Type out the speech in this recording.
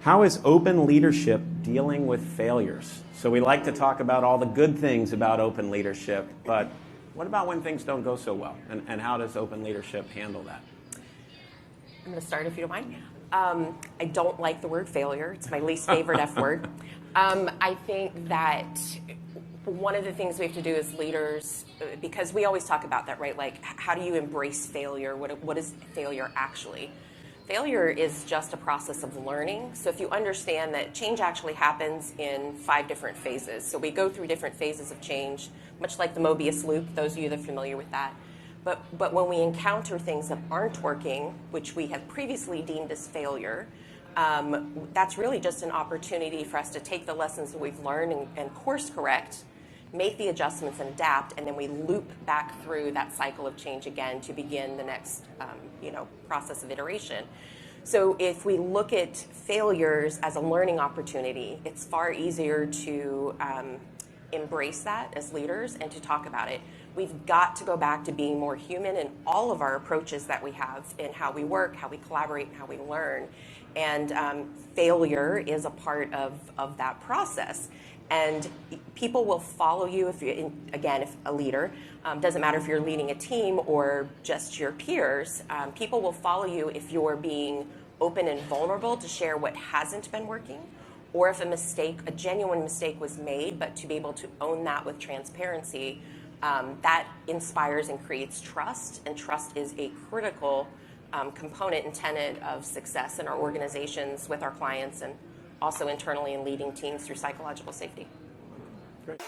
How is open leadership dealing with failures? So we like to talk about all the good things about open leadership, but what about when things don't go so well? And how does open leadership handle that? I'm going to start if you don't mind. I don't like the word failure. It's my least favorite F word. I think that one of the things we have to do as leaders, because we always talk about that, right? Like, how do you embrace failure? What is failure actually? Failure is just a process of learning. So if you understand that change actually happens in 5 different phases. So we go through different phases of change, much like the Mobius loop, those of you that are familiar with that. But when we encounter things that aren't working, which we have previously deemed as failure, that's really just an opportunity for us to take the lessons that we've learned and course correct, make the adjustments and adapt, and then we loop back through that cycle of change again to begin the next process of iteration. So if we look at failures as a learning opportunity, it's far easier to embrace that as leaders and to talk about it. We've got to go back to being more human in all of our approaches that we have in how we work, how we collaborate, and how we learn. And failure is a part of that process. And people will follow you if a leader, doesn't matter if you're leading a team or just your peers, people will follow you if you're being open and vulnerable to share what hasn't been working, or if a genuine mistake was made, but to be able to own that with transparency, that inspires and creates trust, and trust is a critical component and tenet of success in our organizations with our clients and also internally in leading teams through psychological safety. Great.